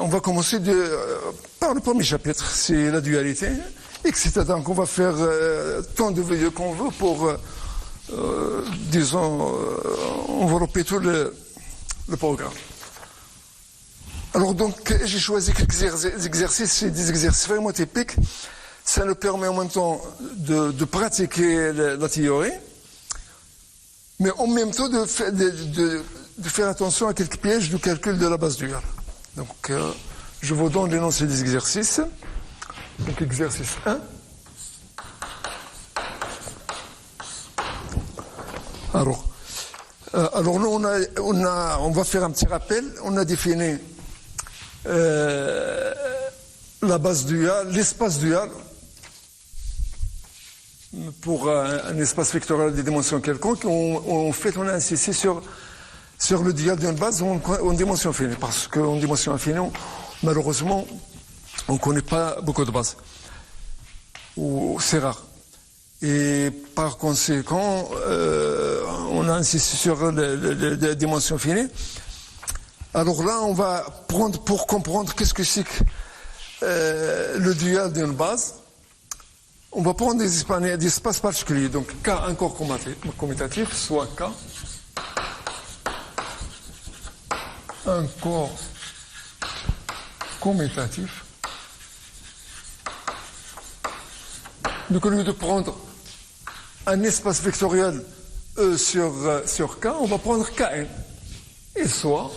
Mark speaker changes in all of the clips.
Speaker 1: va commencer par le premier chapitre, c'est la dualité, etc. Donc on va faire tant de vidéos qu'on veut pour, disons, envelopper tout le programme. Alors donc, j'ai choisi quelques exercices, c'est des exercices vraiment typiques. Ça nous permet en même temps de pratiquer la théorie, mais en même temps de faire attention à quelques pièges du calcul de la base duale. Donc, je vous donne l'énoncé des exercices. Donc, exercice 1. Alors nous, on va faire un petit rappel. On a défini la base duale, l'espace dual pour un espace vectoriel de dimension quelconque. En fait, on a insisté sur le dual d'une base en dimension finie, parce qu'en dimension infinie, malheureusement, on ne connaît pas beaucoup de bases, ou c'est rare. Et par conséquent, on a insisté sur la dimension finie. Alors là, on va prendre pour comprendre qu'est-ce que c'est que le dual d'une base. On va prendre des espaces particuliers. Donc K, un corps commutatif, soit K, un corps commutatif. Donc au lieu de prendre un espace vectoriel E sur K, on va prendre Kn. Et soit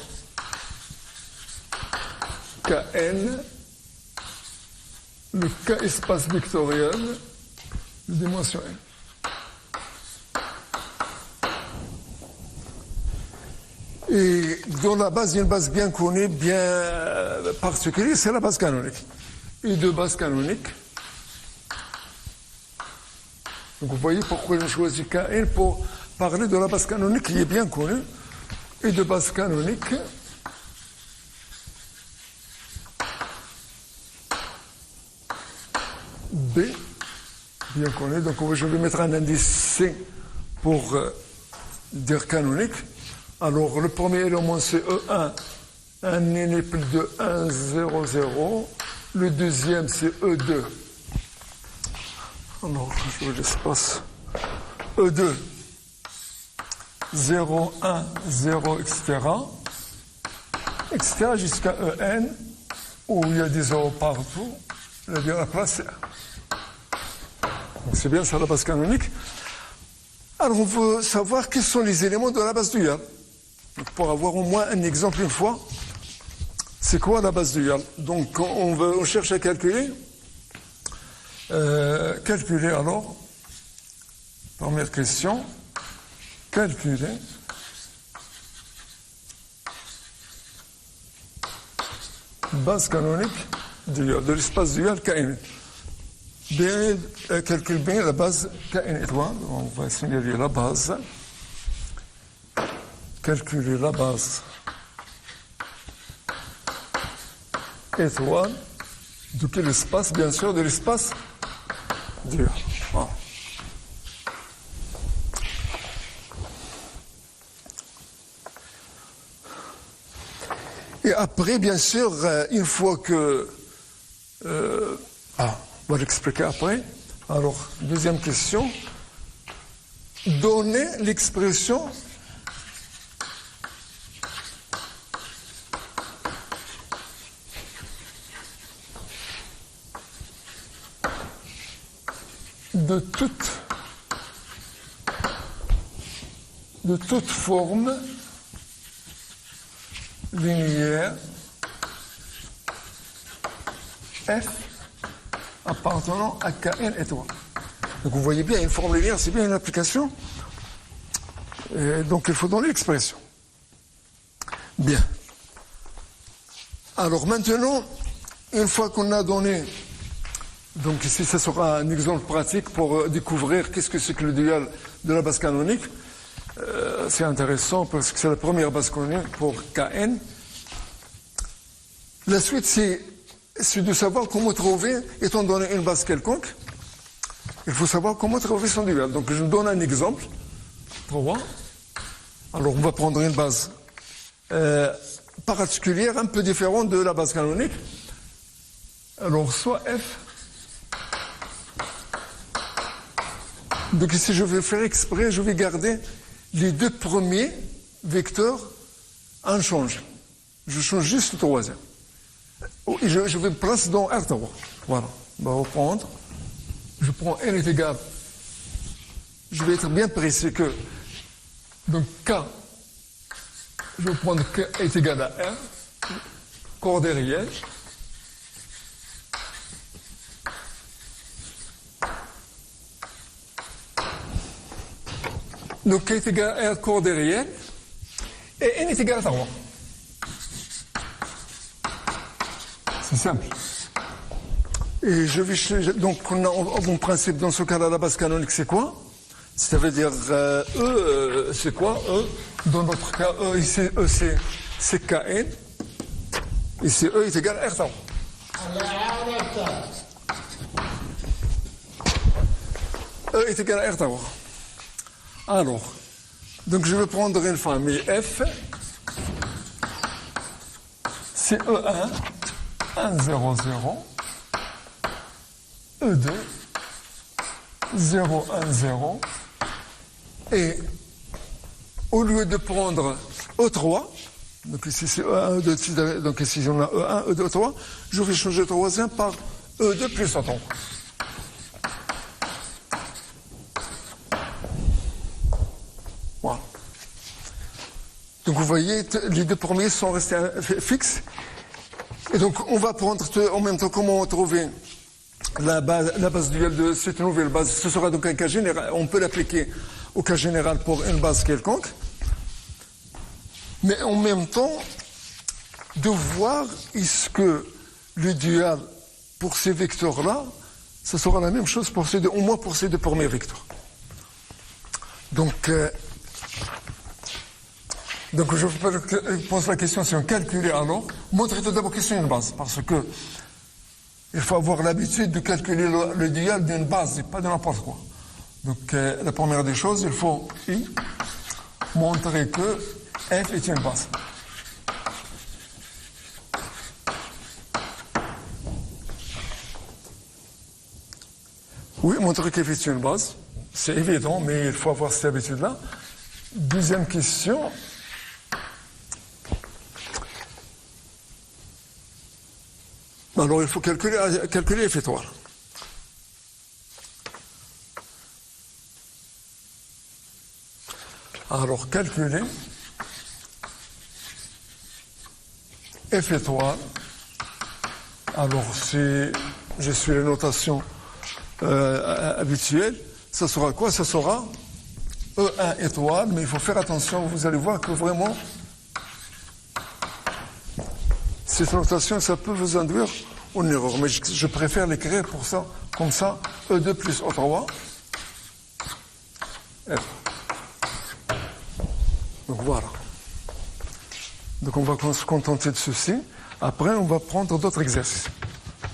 Speaker 1: Kn, le K espace vectoriel de dimension n. Et dans la base, il y a une base bien connue, bien particulière, c'est la base canonique. Et de base canonique. Donc vous voyez pourquoi j'ai choisi Kn pour parler de la base canonique qui est bien connue. Et de base canonique. B, bien connu. Donc je vais mettre un indice C pour dire canonique. Alors le premier élément c'est E1, un éniple de 1, 0, 0. Le deuxième c'est E2. Alors je veux l'espace E2, 0, 1, 0, etc. etc. jusqu'à En, où il y a des zéros partout. La place c'est 1. C'est bien ça la base canonique. Alors on veut savoir quels sont les éléments de la base duale. Pour avoir au moins un exemple une fois, c'est quoi la base duale? Donc on cherche à calculer. Calculer alors, première question, calculer base canonique de l'espace dual Kn. Bien, calcule bien la base Kn étoile. On va signaler la base. Calculer la base étoile de quel espace? Bien sûr, de l'espace dual. Voilà. Et après, bien sûr, une fois que... on va l'expliquer après. Alors, deuxième question. Donner l'expression de toute forme linéaire F appartenant à Kn étoile. Donc vous voyez bien, une forme linéaire, c'est bien une application. Et donc il faut donner l'expression. Bien. Alors maintenant, une fois qu'on a donné, donc ici ça sera un exemple pratique pour découvrir qu'est-ce que c'est que le dual de la base canonique. C'est intéressant parce que c'est la première base canonique pour Kn. La suite, c'est de savoir comment trouver, étant donné une base quelconque, il faut savoir comment trouver son dual. Donc je vous donne un exemple. 3. Alors on va prendre une base particulière, un peu différente de la base canonique. Alors, soit F. Donc ici, je vais faire exprès, je vais garder les deux premiers vecteurs en change. Je change juste le troisième. Je vais me placer dans R3. Voilà. On va reprendre. Je prends N est égal. Je vais être bien précis que. Donc K. Je vais prendre K est égal à R. Coordée réelle. Donc K est égal à R coordée réelle. Et N est égal à 3. C'est simple. Et je vais changer. Donc, on a mon principe dans ce cas-là, la base canonique, c'est quoi? Ça veut dire E, c'est quoi? E, dans notre cas, E, ici, E, c'est Kn. Ici, E est égal à R. E est égal à R. Alors, donc je vais prendre une famille F. C'est E1. 1, 0, 0, E2, 0, 1, 0, et au lieu de prendre E3, donc ici c'est E1, E2, donc ici on a E1, E2, E3, je vais changer le troisième par E2 plus E3. Voilà. Donc vous voyez, les deux premiers sont restés fixes. Et donc, on va prendre en même temps comment trouver la base duale de cette nouvelle base. Ce sera donc un cas général. On peut l'appliquer au cas général pour une base quelconque. Mais en même temps, de voir est-ce que le dual pour ces vecteurs-là, ce sera la même chose pour au moins pour ces deux premiers vecteurs. Donc je vous pose la question, si on calcule alors, montrez tout d'abord qu'est-ce que c'est une base, parce que il faut avoir l'habitude de calculer le dual d'une base, et pas de n'importe quoi. Donc la première des choses, il faut montrer que F est une base. Oui, montrer que F est une base, c'est évident, mais il faut avoir cette habitude-là. Deuxième question. Alors, il faut calculer F étoile. Alors, calculer F étoile. Alors, si je suis la notation habituelle, ça sera quoi? Ça sera E1 étoile, mais il faut faire attention, vous allez voir que vraiment, cette notation, ça peut vous induire en erreur, mais je préfère l'écrire pour ça, comme ça, E2 plus O3, F. Donc voilà. Donc on va se contenter de ceci. Après, on va prendre d'autres exercices.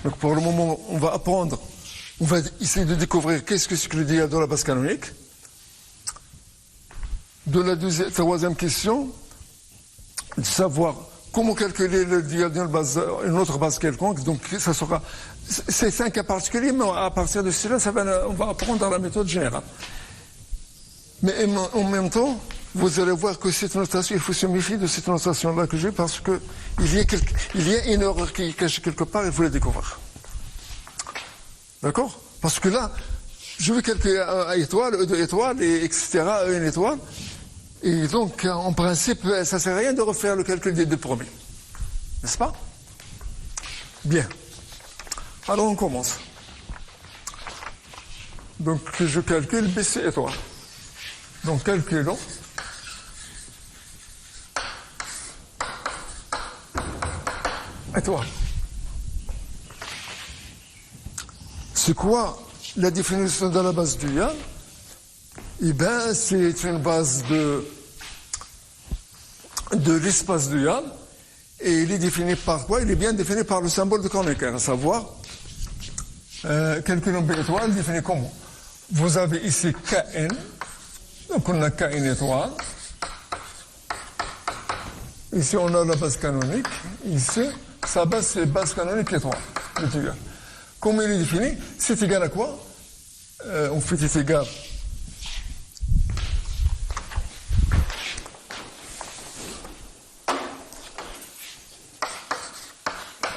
Speaker 1: Donc pour le moment, on va apprendre, on va essayer de découvrir qu'est-ce que c'est que le dual dans la base canonique. De la troisième question, de savoir comment calculer le dual d'une autre base quelconque. Donc ça sera, c'est un cas particulier, mais à partir de cela, on va apprendre la méthode générale. Mais en même temps, vous allez voir que cette notation, il faut se méfier de cette notation-là que j'ai, parce que il y a une erreur qui est cachée quelque part, il faut la découvrir. D'accord? Parce que là, je vais calculer A étoile, E2 étoile, et etc., E1 étoile. Et donc, en principe, ça ne sert à rien de refaire le calcul des deux premiers. N'est-ce pas? Bien. Alors, on commence. Donc, je calcule BC étoile. Donc, calculons. Étoile. C'est quoi la définition de la base dual? Eh bien, c'est une base de l'espace dual, et il est défini par quoi? Il est bien défini par le symbole de Kronecker, à savoir, calculons B étoile, défini comment? Vous avez ici Kn, donc on a Kn étoile, Ici, on a la base canonique. Ici, sa base, c'est base canonique étoile. C'est égal. Comment il est défini? C'est égal à quoi? On fait c'est égal.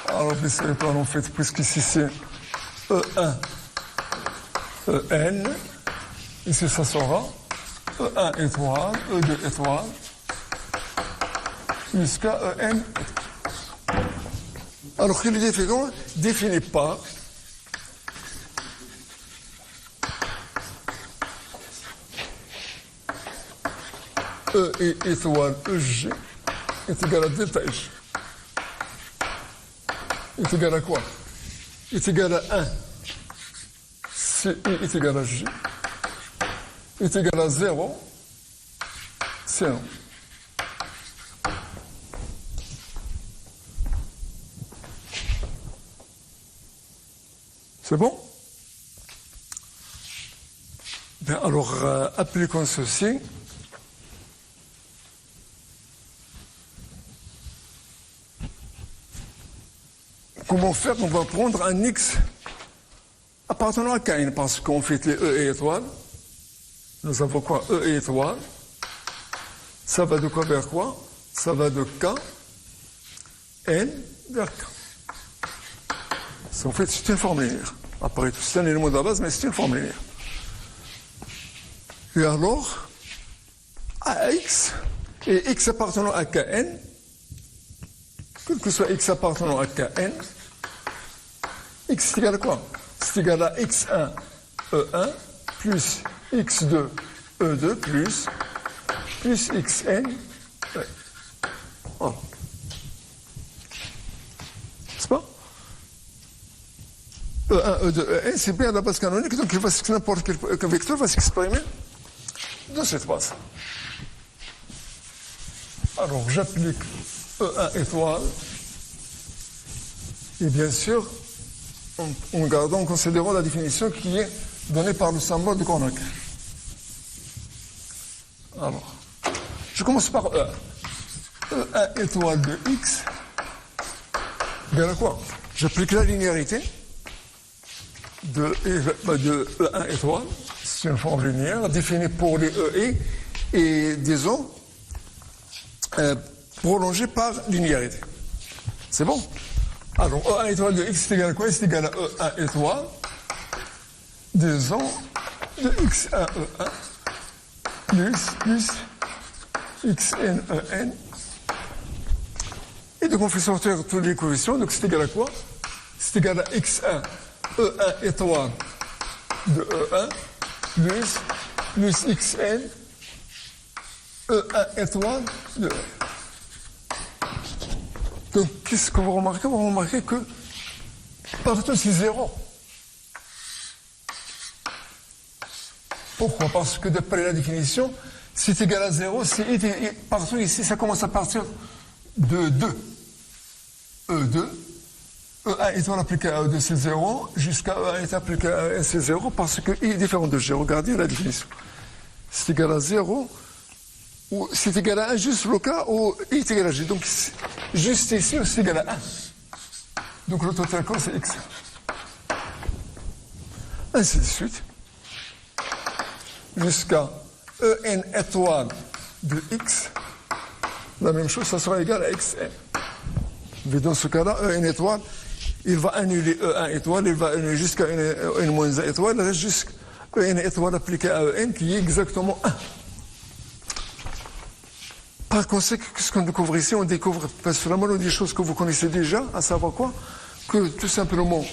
Speaker 1: Alors, étoile, en fait, puisqu'ici c'est E1, En. Ici, ça sera E1 étoile, E2 étoile, jusqu'à En. Alors, qu'il est défini par E étoile EG est égal à delta G. Est égal à quoi? Est égal à 1. CI est égal à J. Est égal à 0. C'est 1. C'est bon? Bien, alors, appliquons ceci. Comment faire? On va prendre un X appartenant à Kn, parce qu'on fait les E et étoiles. Nous avons quoi? E et étoile. Ça va de quoi vers quoi? Ça va de K, N vers K. En fait, c'est une forme linéaire. Après tout, c'est un élément de la base, mais c'est une forme linéaire. Et alors, AX et X appartenant à Kn, quel que soit X appartenant à Kn, X est égal à quoi? C'est égal à X1, E1, plus X2, E2, plus Xn, E. Voilà. C'est pas? E1, E2, En, c'est bien la base canonique, donc n'importe quel vecteur va s'exprimer de cette base. Alors, j'applique E1 étoile, et bien sûr, en considérant la définition qui est donnée par le symbole de Kronecker. Alors, je commence par E1. E1 étoile de X, bien à quoi? J'applique la linéarité de E1 étoile, c'est une forme linéaire définie pour les EI et disons prolongée par linéarité. C'est bon? Alors, E1 étoile de X est égal à quoi? C'est égal à E1 étoile, disons, de X1 E1, plus Xn En. Et donc, on fait sortir tous les coefficients. Donc, c'est égal à quoi? C'est égal à X1 E1 étoile de E1, plus Xn E1 étoile de E1. Donc, qu'est-ce que vous remarquez? Vous remarquez que partout c'est 0. Pourquoi? Parce que d'après la définition, c'est égal à 0, partout ici, ça commence à partir de 2. E2, E1 étant appliqué à E2, c'est 0, jusqu'à E1 est appliqué à E1, c'est 0, parce que I est différent de G. Regardez la définition. C'est égal à 0, ou c'est égal à 1 juste le cas où I est égal à G. Donc, juste ici, c'est égal à 1. Donc, le total corps, c'est X. Ainsi de suite. Jusqu'à En étoile de X. La même chose, ça sera égal à Xn. Mais dans ce cas-là, En étoile, il va annuler E1 étoile, il va annuler jusqu'à En moins 1 étoile, il reste jusqu'à En étoile appliqué à En qui est exactement 1. Par conséquent, qu'est-ce qu'on découvre ici? On découvre vraiment des choses que vous connaissez déjà, à savoir quoi? Que tout simplement,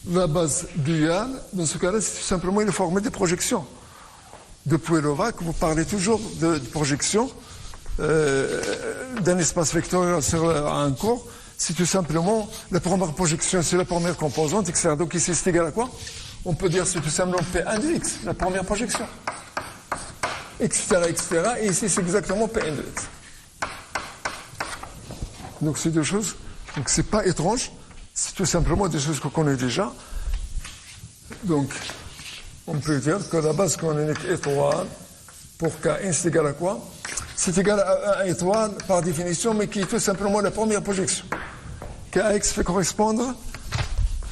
Speaker 1: la base duale, dans ce cas-là, c'est tout simplement une formule de projection. Depuis Lovac, vous parlez toujours de projection d'un espace vectoriel sur un corps. C'est tout simplement la première projection, c'est la première composante, etc. Donc ici, c'est égal à quoi? On peut dire c'est tout simplement P1 de X, la première projection. Etc., etc. Et ici, c'est exactement P1 de X. Donc c'est deux choses. Donc c'est pas étrange. C'est tout simplement des choses qu'on connaît déjà. Donc, on peut dire que la base canonique étoile pour Kn, c'est égal à quoi? c'est égal à 1 étoile par définition, mais qui est tout simplement la première projection. KX fait correspondre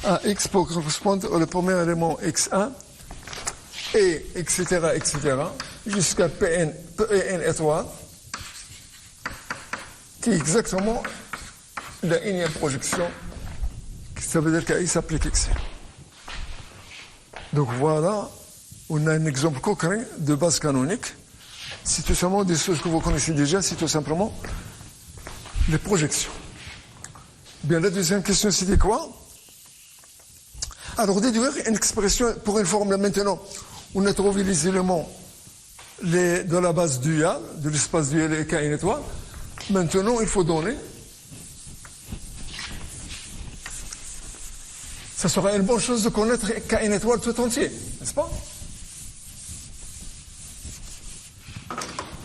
Speaker 1: à X pour correspondre au premier élément X1, et etc., jusqu'à Pn étoile, qui est exactement la énième projection. Ça veut dire qu'I s'applique X. Donc voilà, on a un exemple concret de base canonique. C'est tout simplement des choses que vous connaissez déjà, c'est tout simplement les projections. Bien, la deuxième question, c'était quoi? Alors, déduire une expression pour une formule. Maintenant, on a trouvé les éléments de la base duale, de l'espace dual et K une étoile. Maintenant, il faut donner. Ça serait une bonne chose de connaître K une étoile tout entier, n'est-ce pas?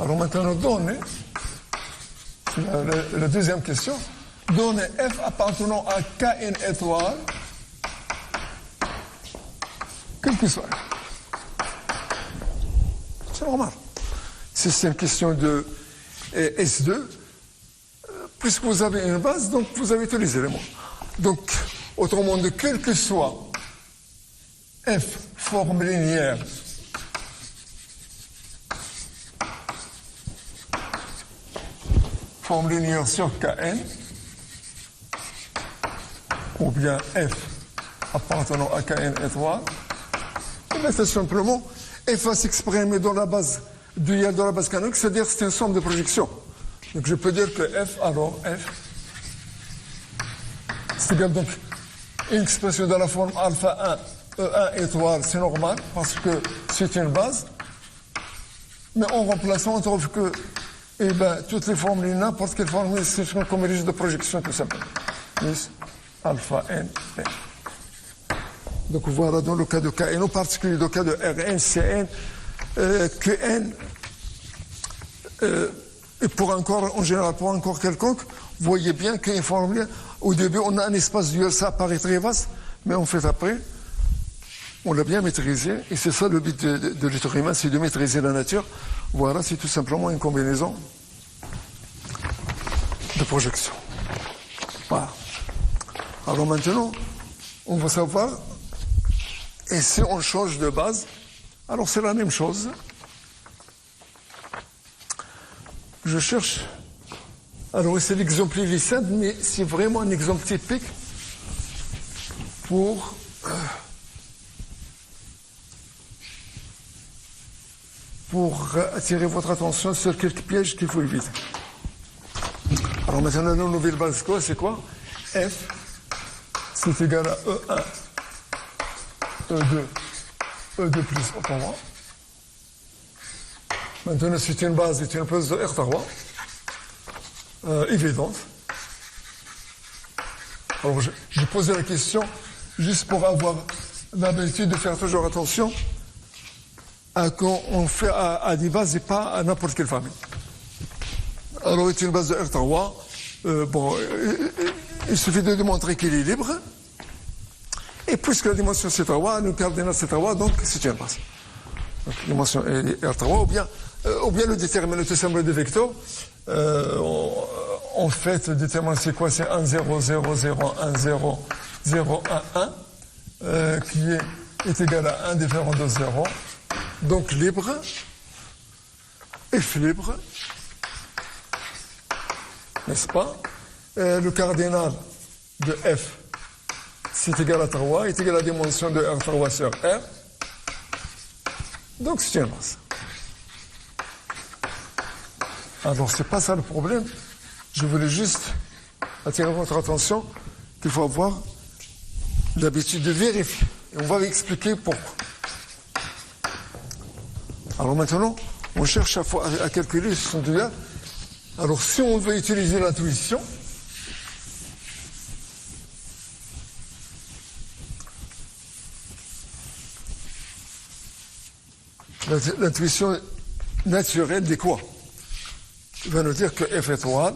Speaker 1: Alors maintenant, donner, la deuxième question, donner F appartenant à K une étoile, quel que soit. C'est normal. Si c'est une question de S2, puisque vous avez une base, donc vous avez tous les éléments. Donc, autrement dit, quel que soit F, forme linéaire, sur Kn, ou bien F appartenant à Kn étoile, et bien c'est simplement F va s'exprimer dans la base duale de la base canonique, c'est-à-dire c'est une somme de projections. Donc je peux dire que F, alors F, c'est égal donc une expression de la forme alpha 1, E1 étoile, c'est normal, parce que c'est une base, mais en remplaçant, on trouve que eh bien, toutes les formules, n'importe quelle formule, c'est comme registre de projection, tout simplement. Plus alpha n, n. Donc voilà, dans le cas de Kn, en particulier dans le cas de Rn, Cn, Qn, et pour un corps, en général, pour un corps quelconque, vous voyez bien qu'une formule, au début, on a un espace dual, ça paraît très vaste, mais en fait, après, on l'a bien maîtrisé, et c'est ça le but de l'être humain, c'est de maîtriser la nature. Voilà, c'est tout simplement une combinaison de projections. Voilà. Alors maintenant, on va savoir, et si on change de base, alors c'est la même chose. Je cherche, alors c'est l'exemple plus simple, mais c'est vraiment un exemple typique pour attirer votre attention sur quelques pièges qu'il faut éviter. Alors maintenant, la nouvelle base, c'est quoi? F, c'est égal à E1, E2 plus O3. Maintenant, c'est une base, c'est une base de R3, évidente. Alors, je posais la question juste pour avoir l'habitude de faire toujours attention quand on fait à des bases et pas à n'importe quelle famille. Alors, c'est une base de R3. Il suffit de démontrer qu'il est libre. Et puisque la dimension c'est 3, le cardinal c'est 3, donc c'est une base. Donc, la dimension est R3, ou bien le déterminant tout simplement de vecteur. En fait, le déterminant c'est quoi? C'est 1, 0, 0, 0, 1, 0, 0, 1, 1, qui est égal à 1 différent de 0. Donc libre, F libre, n'est-ce pas? Le cardinal de F, c'est égal à 3, est égal à la dimension de R3 sur R. Donc c'est une base. Alors c'est pas ça le problème. Je voulais juste attirer votre attention qu'il faut avoir l'habitude de vérifier. Et on va vous expliquer pourquoi. Alors maintenant, on cherche à calculer son dual. Alors si on veut utiliser l'intuition, l'intuition naturelle dit quoi? Il va nous dire que F étoile,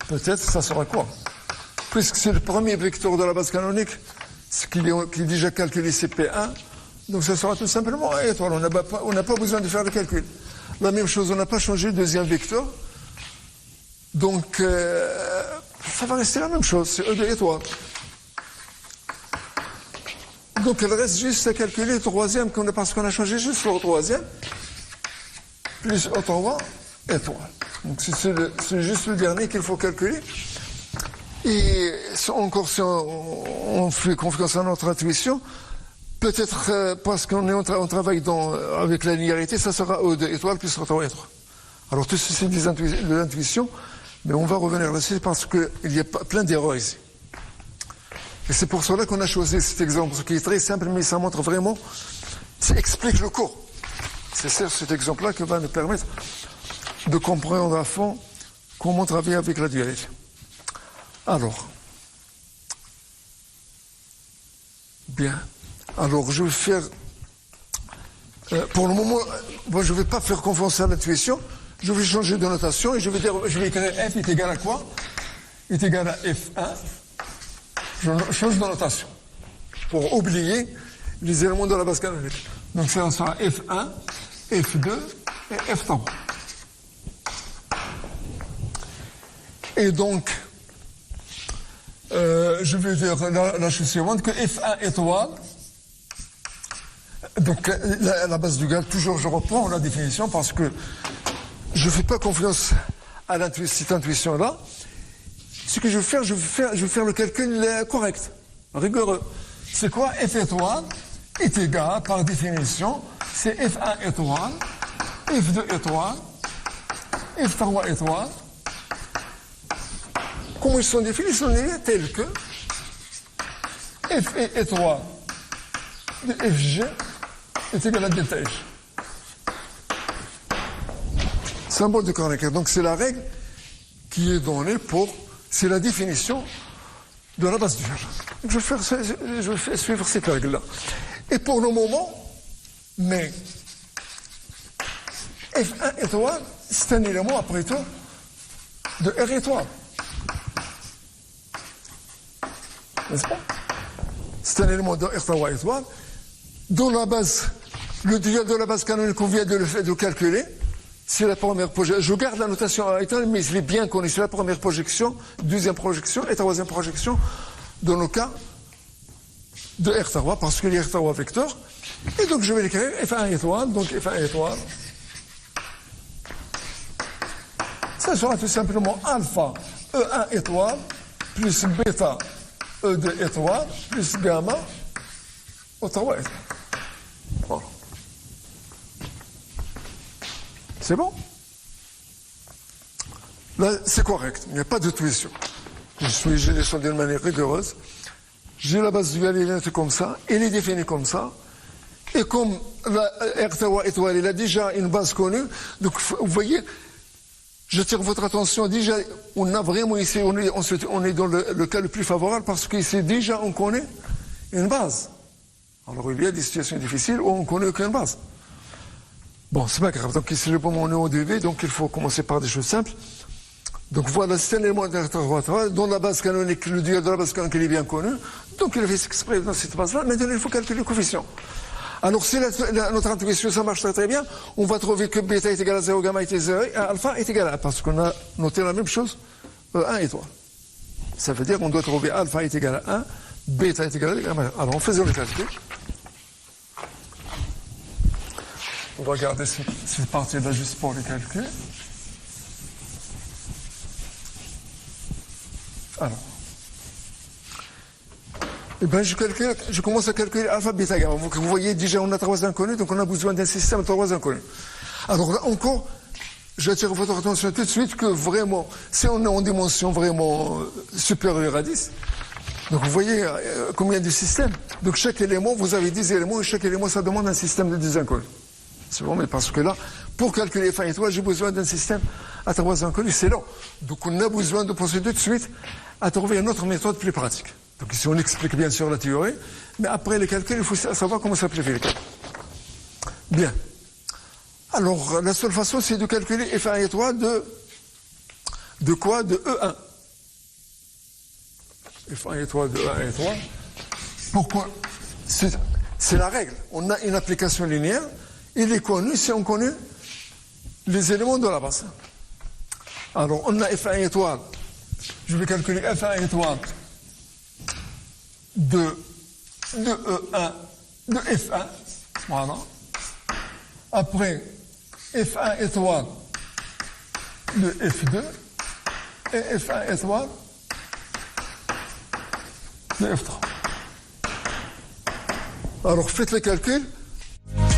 Speaker 1: peut-être ça sera quoi? Puisque c'est le premier vecteur de la base canonique, qui est déjà calculé CP1, donc ça sera tout simplement A étoile. On n'a pas besoin de faire le calcul. La même chose, on n'a pas changé le deuxième vecteur, Donc, ça va rester la même chose, c'est E de étoile. Donc, il reste juste à calculer le troisième, parce qu'on a changé juste le troisième, plus E3 étoile. Donc, c'est juste le dernier qu'il faut calculer. Et encore, si on fait confiance à notre intuition, peut-être parce on travaille avec la linéarité, ça sera E de étoile plus E3 étoile. Alors, tout ceci, c'est de l'intuition, mais on va revenir là-dessus parce qu'il y a plein d'erreurs ici. Et c'est pour cela qu'on a choisi cet exemple, qui est très simple, mais ça montre vraiment, ça explique le cours. C'est cet exemple-là qui va nous permettre de comprendre à fond comment travailler avec la dualité. Alors, bien. Alors, je vais faire, pour le moment, moi, je ne vais pas faire confiance à l'intuition, je vais changer de notation et je vais écrire F est égal à quoi? Est égal à F1. Je change de notation pour oublier les éléments de la base canonique. Donc, ça sera F1, F2 et F3. Et donc, je vais dire la chose suivante, que F1 étoile, donc la base du gaz, toujours je reprends la définition parce que je ne fais pas confiance à cette intuition-là. Ce que je vais faire, je vais faire le calcul correct, rigoureux. C'est quoi F étoile est égal, par définition, c'est F1 étoile, F2 étoile, F3 étoile. Comment ils sont définis? Ils sont définis tels que F étoile de Fg est égal à delta F. Symbole de Kronecker. Donc c'est la règle qui est donnée c'est la définition de la base du verre. Je vais suivre cette règle-là. Et pour le moment, mais F1 étoile, c'est un élément après tout de R étoile. N'est-ce pas? C'est un élément de R3 étoile dont la base, le duel de la base canonique qu'on vient de calculer, c'est la première projection. Je garde la notation à étoile, mais il est bien connu. C'est la première projection, deuxième projection et troisième projection dans le cas de R3, parce qu'il y a R3 vecteur. Et donc je vais l'écrire F1 étoile, donc F1 étoile. Ça sera tout simplement alpha E1 étoile plus bêta E2 étoile plus gamma O3 étoile. Voilà. C'est bon? Là, c'est correct. Il n'y a pas de tuition. J'ai descendu d'une manière rigoureuse. J'ai la base duale, elle est comme ça. Elle est définie comme ça. Et comme la R3 étoile, elle a déjà une base connue. Donc, vous voyez, j'attire votre attention. Déjà, on a vraiment ici, on est dans le cas le plus favorable parce qu'ici, déjà, on connaît une base. Alors, il y a des situations difficiles où on ne connaît aucune base. Bon, c'est pas grave. Donc, ici, le moment au début, donc il faut commencer par des choses simples. Donc, voilà, c'est un élément d'R3 dont la base canonique, le duel de la base canonique, il est bien connu. Donc, il fait s'exprimer dans cette base-là. Maintenant, il faut calculer le coefficient. Alors, si notre intuition, ça marche très très bien, on va trouver que bêta est égal à 0, gamma est égal à 0, et alpha est égal à 1, parce qu'on a noté la même chose, 1 étoile. Ça veut dire qu'on doit trouver alpha est égal à 1, bêta est égal à gamma. Alors, en faisant le calcul, on va garder cette partie-là juste pour le calcul. Alors, eh ben, je commence à calculer alpha, bêta, gamma. Donc, vous voyez, déjà, on a 3 inconnus, donc on a besoin d'un système de 3 inconnus. Alors là encore, j'attire votre attention tout de suite que vraiment, si on est en dimension vraiment supérieure à 10, donc vous voyez combien de systèmes. Donc chaque élément, vous avez 10 éléments, et chaque élément, ça demande un système de 10 inconnus. C'est bon, mais parce que là, pour calculer F1 étoile, j'ai besoin d'un système à 3 inconnus, c'est long. Donc on a besoin de procéder tout de suite à trouver une autre méthode plus pratique. Donc ici, on explique bien sûr la théorie, mais après les calculs, il faut savoir comment s'appliquer les calculs. Bien. Alors, la seule façon, c'est de calculer F1 étoile de quoi? De E1. F1 étoile de E1 étoile. Pourquoi? C'est la règle. On a une application linéaire. Il est connu si on connaît les éléments de la base. Alors, on a F1 étoile. Je vais calculer F1 étoile de E1, de F1. Voilà. Après, F1 étoile de F2 et F1 étoile de F3. Alors, faites le calcul.